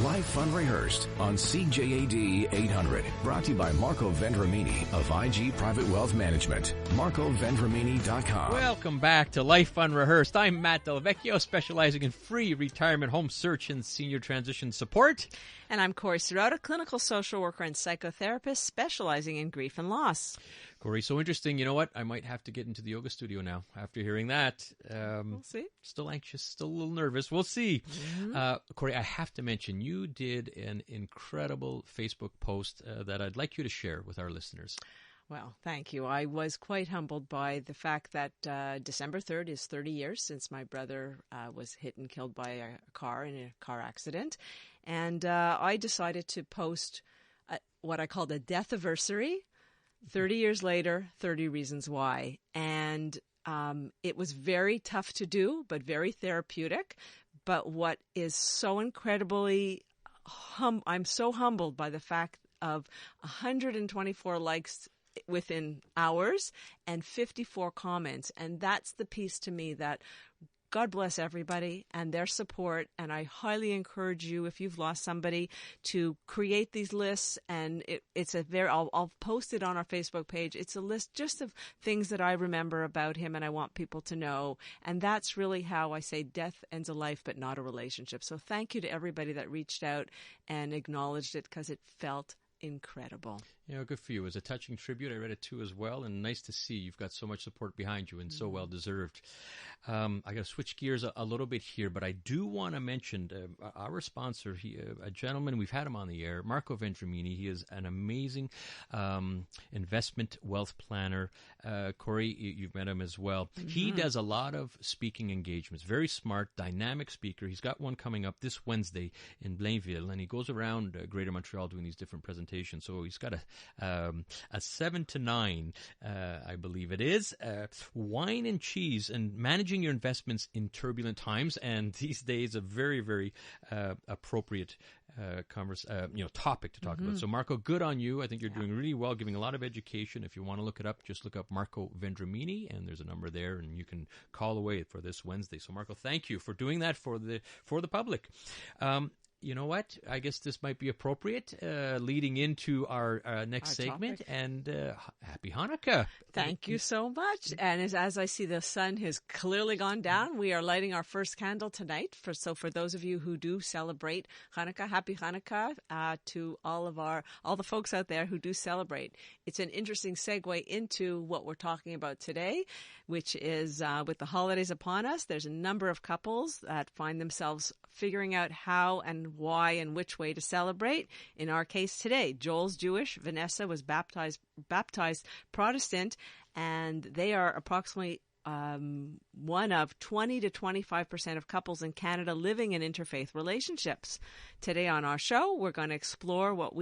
Live Unrehearsed on CJAD 800. Brought to you by Marco Vendramini of IG Private Wealth Management. MarcoVendramini.com. Welcome back to Life Unrehearsed. I'm Matt Delvecchio, specializing in free retirement home search and senior transition support. And I'm Corrie Serrata, clinical social worker and psychotherapist, specializing in grief and loss. Corrie, so interesting. You know what? I might have to get into the yoga studio now after hearing that. We'll see. Still anxious, still a little nervous. We'll see. Mm-hmm. Corrie, I have to mention, you did an incredible Facebook post that I'd like you to share with our listeners. Well, thank you. I was quite humbled by the fact that December 3rd is 30 years since my brother was hit and killed by a car in a car accident. And I decided to post what I called a death-iversary. 30 years later, 30 reasons why. And it was very tough to do, but very therapeutic. But what is so incredibly, I'm so humbled by the fact of 124 likes within hours and 54 comments. And that's the piece to me that God bless everybody and their support. And I highly encourage you, if you've lost somebody, to create these lists. And it's a I'll post it on our Facebook page. It's a list just of things that I remember about him and I want people to know. And that's really how I say death ends a life, but not a relationship. So thank you to everybody that reached out and acknowledged it, because it felt incredible. You know, good for you. It was a touching tribute. I read it too as well, and nice to see you've got so much support behind you and so well deserved. I got to switch gears a little bit here, but I do want to mention our sponsor, a gentleman, we've had him on the air, Marco Vendramini. He is an amazing investment wealth planner. Corrie, you've met him as well. Mm-hmm. He does a lot of speaking engagements. Very smart, dynamic speaker. He's got one coming up this Wednesday in Blainville, and he goes around Greater Montreal doing these different presentations. So he's got a 7 to 9, I believe it is, wine and cheese and managing your investments in turbulent times. And these days, a very, very appropriate topic to talk about. So Marco, good on you. I think you're doing really well, giving a lot of education. If you want to look it up, just look up Marco Vendramini, and there's a number there, and you can call away for this Wednesday. So Marco, thank you for doing that for the public. You know what? I guess this might be appropriate leading into our next segment. Topic. And happy Hanukkah. Thank you so much. And as I see the sun has clearly gone down, we are lighting our first candle tonight. So for those of you who do celebrate Hanukkah, happy Hanukkah to all the folks out there who do celebrate. It's an interesting segue into what we're talking about today, which is with the holidays upon us, there's a number of couples that find themselves figuring out how and why and which way to celebrate. In our case today, Joel's Jewish, Vanessa was baptized Protestant, and they are approximately one of 20 to 25% of couples in Canada living in interfaith relationships. Today on our show, we're going to explore what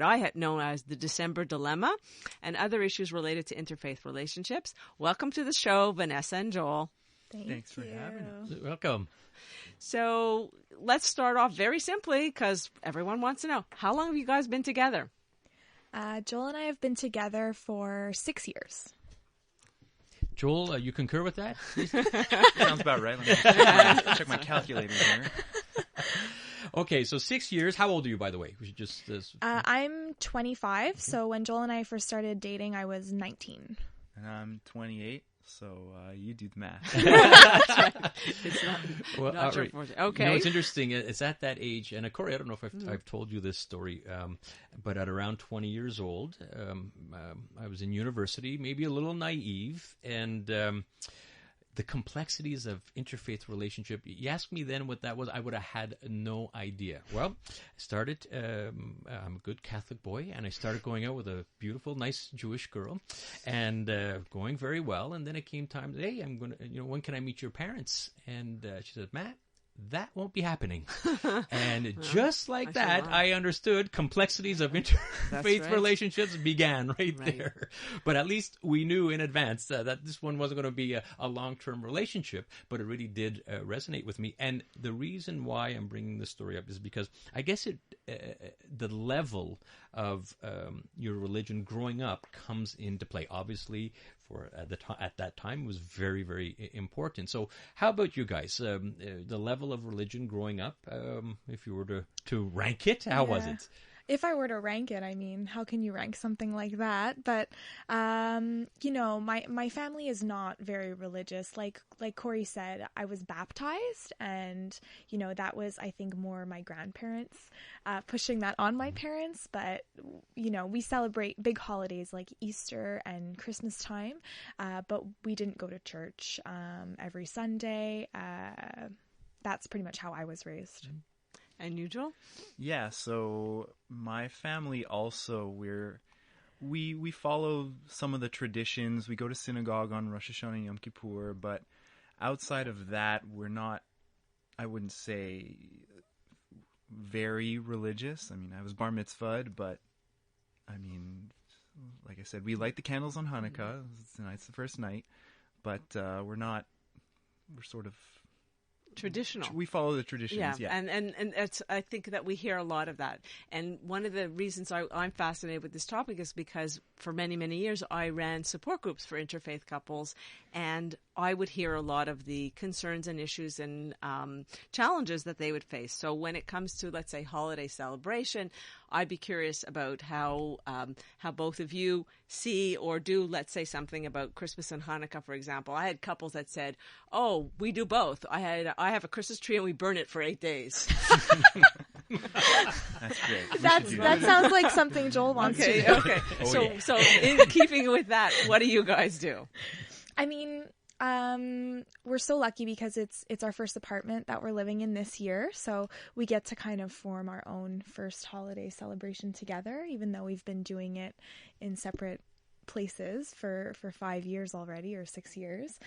I had known as the December dilemma and other issues related to interfaith relationships. Welcome to the show, Vanessa and Joel. Thanks for having us. Welcome. So let's start off very simply, because everyone wants to know, how long have you guys been together? Joel and I have been together for 6 years. Joel, you concur with that? Sounds about right. Let me check my calculator here. Okay, so 6 years. How old are you, by the way? We should just. I'm 25. So when Joel and I first started dating, I was 19. And I'm 28. So you do the math. That's right. It's not your forte. Okay. You know, it's interesting. It's at that age, and Corrie, I don't know if I've told you this story, but at around 20 years old, I was in university, maybe a little naive, and the complexities of interfaith relationship. You asked me then what that was, I would have had no idea. Well, I started, I'm a good Catholic boy, and I started going out with a beautiful, nice Jewish girl, and going very well. And then it came time, hey, I'm going to, when can I meet your parents? And she said, Matt, that won't be happening. And just like that, I understood complexities of interfaith relationships began right there. But at least we knew in advance that this one wasn't going to be a long-term relationship, but it really did resonate with me. And the reason why I'm bringing this story up is because I guess the level of your religion growing up comes into play. Obviously, for at that time was very, very important. So how about you guys? The level of religion growing up, if you were to rank it, how was it? If I were to rank it, I mean, how can you rank something like that? But, my family is not very religious. Like Corrie said, I was baptized, and, that was, I think, more my grandparents pushing that on my parents. But, we celebrate big holidays like Easter and Christmas time, but we didn't go to church every Sunday. That's pretty much how I was raised. And you, Joel? Yeah, so my family also, we follow some of the traditions. We go to synagogue on Rosh Hashanah and Yom Kippur, but outside of that, we're not, I wouldn't say, very religious. I mean, I was bar mitzvahed, but, I mean, like I said, we light the candles on Hanukkah. Tonight's the first night, but we're sort of... Traditional. We follow the traditions, yeah. And it's, I think that we hear a lot of that. And one of the reasons I'm fascinated with this topic is because for many, many years I ran support groups for interfaith couples, and I would hear a lot of the concerns and issues and challenges that they would face. So when it comes to, let's say, holiday celebration, I'd be curious about how both of you see or do, let's say, something about Christmas and Hanukkah, for example. I had couples that said, "Oh, we do both. I have a Christmas tree and we burn it for 8 days." That's great. That sounds like something Joel wants to do. Okay. So in keeping with that, what do you guys do? I mean, we're so lucky because it's our first apartment that we're living in this year. So we get to kind of form our own first holiday celebration together, even though we've been doing it in separate places for 5 years already, or 6 years.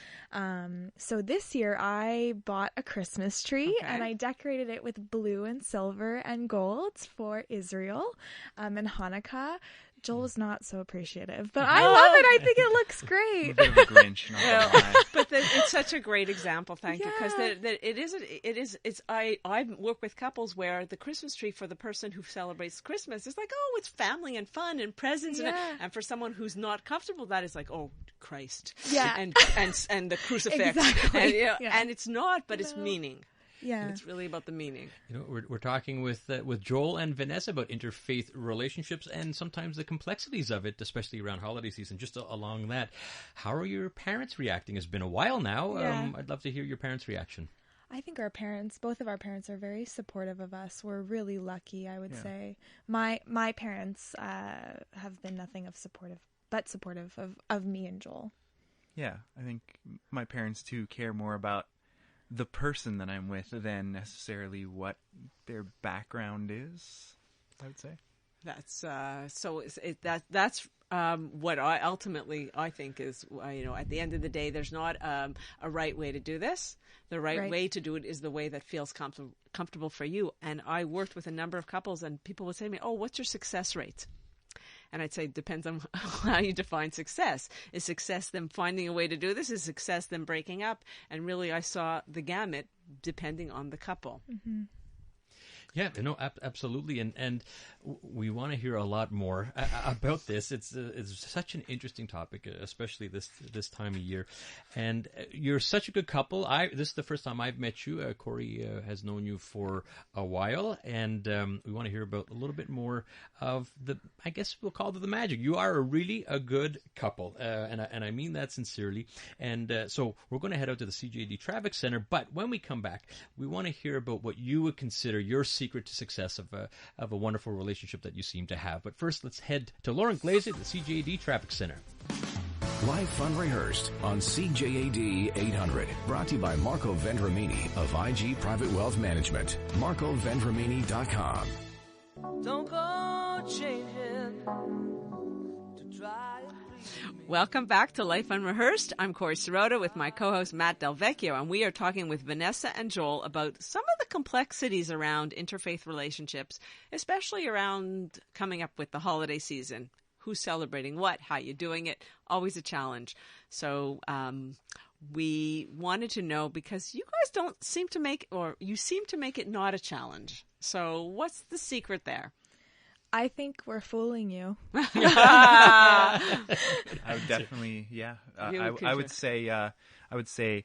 So this year I bought a Christmas tree, and I decorated it with blue and silver and gold for Israel, and Hanukkah. Joel was not so appreciative, but I love it. I think it looks great. A bit of a Grinch, not gonna lie. But it's such a great example, thank you, because I work with couples where the Christmas tree for the person who celebrates Christmas is like, oh, it's family and fun and presents, and for someone who's not comfortable, that is like, oh, Christ, and the crucifix, exactly. And it's not, but it's meaning. Yeah, it's really about the meaning. We're talking with Joel and Vanessa about interfaith relationships and sometimes the complexities of it, especially around holiday season. Just along that, how are your parents reacting? It's been a while now. Yeah. I'd love to hear your parents' reaction. I think both of our parents are very supportive of us. We're really lucky, I would say. My parents have been nothing but supportive of me and Joel. Yeah, I think my parents too care more about the person that I'm with than necessarily what their background is, I would say. That's that's what I ultimately think is, at the end of the day, there's not a right way to do this. The right way to do it is the way that feels comfortable for you. And I worked with a number of couples, and people would say to me, "Oh, what's your success rate?" And I'd say, depends on how you define success. Is success them finding a way to do this? Is success them breaking up? And really, I saw the gamut depending on the couple. Mm-hmm. Yeah, no, absolutely, and we want to hear a lot more about this. It's such an interesting topic, especially this time of year. And you're such a good couple. This is the first time I've met you. Corrie has known you for a while, and we want to hear about a little bit more of I guess we'll call it the magic. You are really a good couple, and I mean that sincerely. And so we're going to head out to the CJAD Traffic Center. But when we come back, we want to hear about what you would consider your secret to success of a wonderful relationship that you seem to have. But first, let's head to Lauren Glazer, the CJAD Traffic Center. Live Fun Rehearsed on CJAD 800. Brought to you by Marco Vendramini of IG Private Wealth Management. MarcoVendramini.com. Don't go changing to try. Welcome back to Life Unrehearsed. I'm Corrie Sirota with my co-host Matt Del Vecchio, and we are talking with Vanessa and Joel about some of the complexities around interfaith relationships, especially around coming up with the holiday season. Who's celebrating what? How you doing it? Always a challenge. So we wanted to know, because you guys don't seem to make, or you seem to make it not a challenge. So what's the secret there? I think we're fooling you. I would definitely, I would say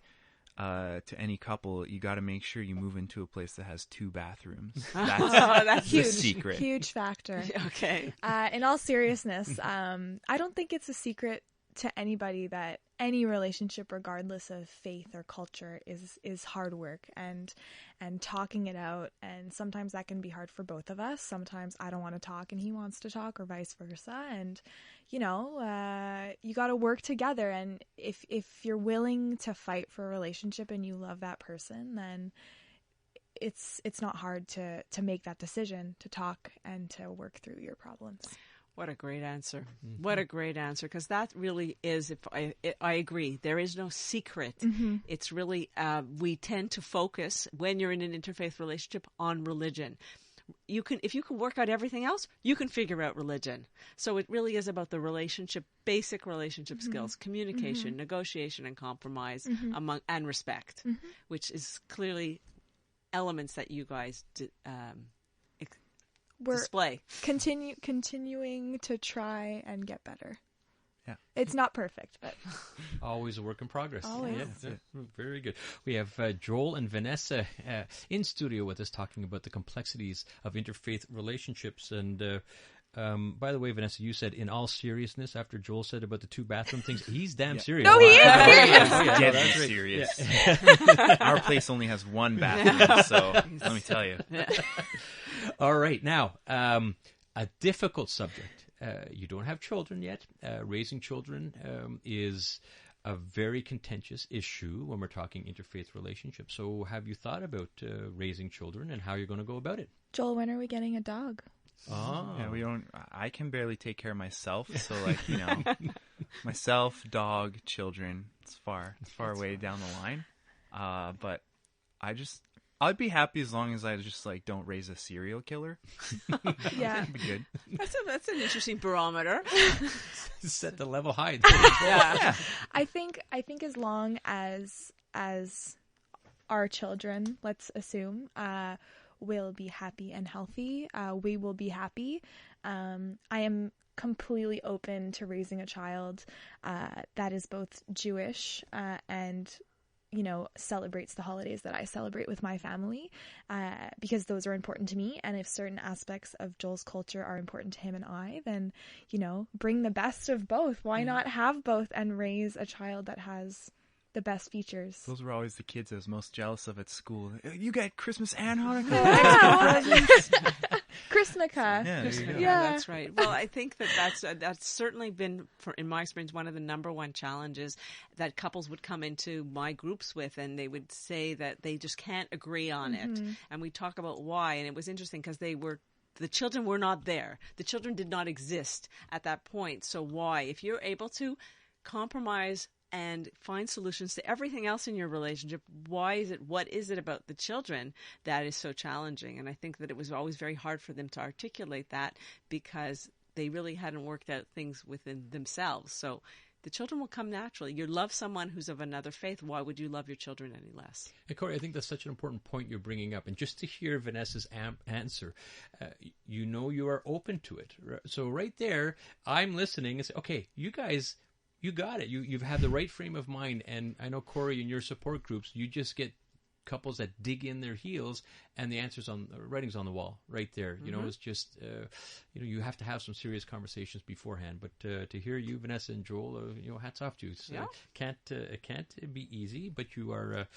to any couple, you got to make sure you move into a place that has 2 bathrooms. That's the secret. Huge factor. Okay. In all seriousness, I don't think it's a secret to anybody that any relationship, regardless of faith or culture, is hard work and talking it out. And sometimes that can be hard for both of us. Sometimes I don't want to talk and he wants to talk, or vice versa. And you got to work together. And if you're willing to fight for a relationship and you love that person, then it's not hard to make that decision, to talk and to work through your problems. What a great answer. What a great answer. Because that really is, I agree, there is no secret. It's really, we tend to focus, when you're in an interfaith relationship, on religion. If you can work out everything else, you can figure out religion. So it really is about the relationship, basic relationship skills, communication, negotiation, and compromise, and respect, which is clearly elements that you guys display. Continuing to try and get better. Yeah. It's not perfect, but always a work in progress. Always. Yeah. Very good. We have Joel and Vanessa in studio with us, talking about the complexities of interfaith relationships. And by the way, Vanessa, you said in all seriousness, after Joel said about the 2 bathroom things, he's damn serious. No, he is serious. That's serious. Our place only has 1 bathroom, so let me tell you. All right. Now, a difficult subject. You don't have children yet. Raising children is a very contentious issue when we're talking interfaith relationships. So have you thought about raising children and how you're going to go about it? Joel, when are we getting a dog? Oh. Yeah, I can barely take care of myself, so myself, dog, children, it's far away down the line. But I'd be happy as long as I just don't raise a serial killer. Yeah. That'd be good. That's an interesting barometer. Set the level high. Yeah. I think as long as our children, let's assume, will be happy and healthy, we will be happy. I am completely open to raising a child that is both Jewish and celebrates the holidays that I celebrate with my family, because those are important to me. And if certain aspects of Joel's culture are important to him and I, then, bring the best of both. Why not have both and raise a child that has the best features? Those were always the kids I was most jealous of at school. You got Christmas and Hanukkah? Yeah. Christmaka. Yeah, that's right. Well, I think that's certainly been, in my experience, one of the number one challenges that couples would come into my groups with, and they would say that they just can't agree on it. And we talk about why, and it was interesting because the children were not there. The children did not exist at that point. So why? If you're able to compromise and find solutions to everything else in your relationship, what is it about the children that is so challenging? And I think that it was always very hard for them to articulate that because they really hadn't worked out things within themselves. So the children will come naturally. You love someone who's of another faith. Why would you love your children any less? And Corrie, I think that's such an important point you're bringing up. And just to hear Vanessa's answer, you are open to it. So right there, I'm listening and say, okay, you guys, you got it. You've had the right frame of mind. And I know, Corrie, in your support groups, you just get couples that dig in their heels and the writing's on the wall right there. It's just, you have to have some serious conversations beforehand. But to hear you, Vanessa and Joel, hats off to you. It can't be easy, but you're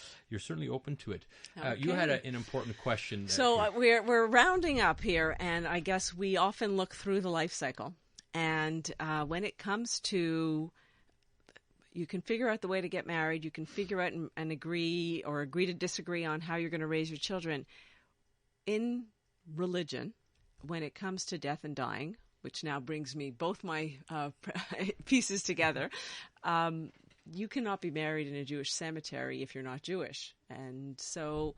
certainly open to it. Okay. You had an important question. So we're rounding up here, and I guess we often look through the life cycle. And when it comes to, you can figure out the way to get married. You can figure out and agree to disagree on how you're going to raise your children. In religion, when it comes to death and dying, which now brings me both my pieces together, you cannot be married in a Jewish cemetery if you're not Jewish. And so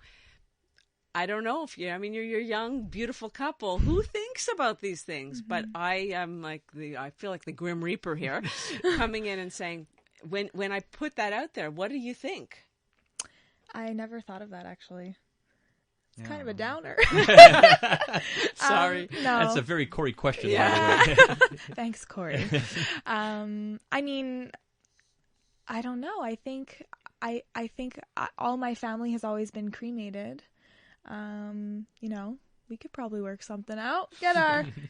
I don't know if you're a young, beautiful couple who thinks about these things. But I am I feel like the Grim Reaper here, coming in and saying, when I put that out there, what do you think? I never thought of that, actually. It's kind of a downer. Sorry. No. That's a very Corrie question, Yeah. by the way. Thanks, Corrie. I mean, I don't know. I think all my family has always been cremated. You know, we could probably work something out.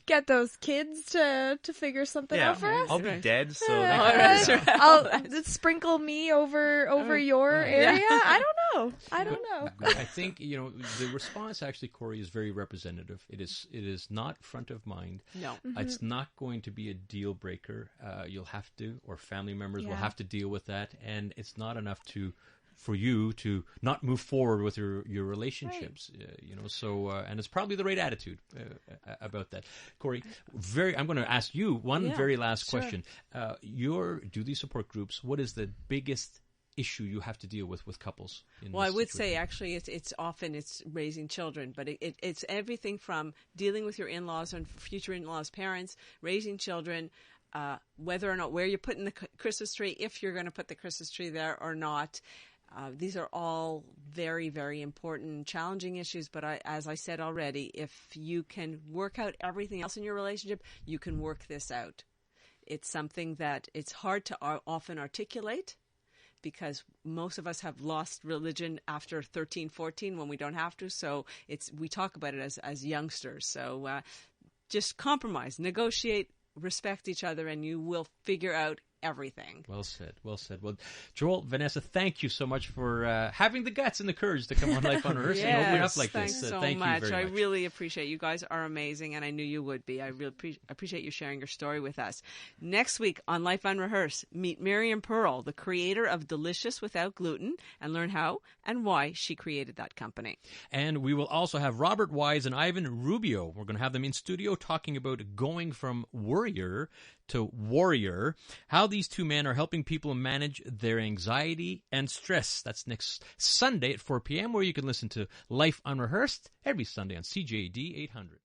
Get those kids to figure something out for us. I'll be dead, so I'll sprinkle me over your area. I don't know. I think, you know, the response actually, Corrie, is very representative. It is not front of mind. No. It's not going to be a deal breaker. You'll have to, or family members will have to deal with that, and it's not enough for you to not move forward with your relationships, you know. So, and it's probably the right attitude about that. Corrie, I'm going to ask you one very last question. Do these support groups, what is the biggest issue you have to deal with couples? Well, I would say actually it's often raising children, but it's everything from dealing with your in-laws and future in-laws' parents, raising children, whether or not where you're putting the Christmas tree, if you're going to put the Christmas tree there or not. These are all very, very important, challenging issues. But as I said already, if you can work out everything else in your relationship, you can work this out. It's something that it's hard to often articulate, because most of us have lost religion after 13, 14 when we don't have to. So we talk about it as youngsters. So just compromise, negotiate, respect each other, and you will figure out everything. Well said. Well, Joel, Vanessa, thank you so much for having the guts and the courage to come on Life Unrehearsed and open up like thanks this. so Thank much. you very I much. really appreciate you guys are amazing, and I knew you would be. I really appreciate you sharing your story with us. Next week on Life Unrehearsed, meet Miriam Pearl, the creator of Delicious Without Gluten, and learn how and why she created that company. And we will also have Robert Wise and Ivan Rubio. We're going to have them in studio talking about going from worrier to warrior, how these two men are helping people manage their anxiety and stress. That's next Sunday at 4 p.m., where you can listen to Life Unrehearsed every Sunday on CJAD 800.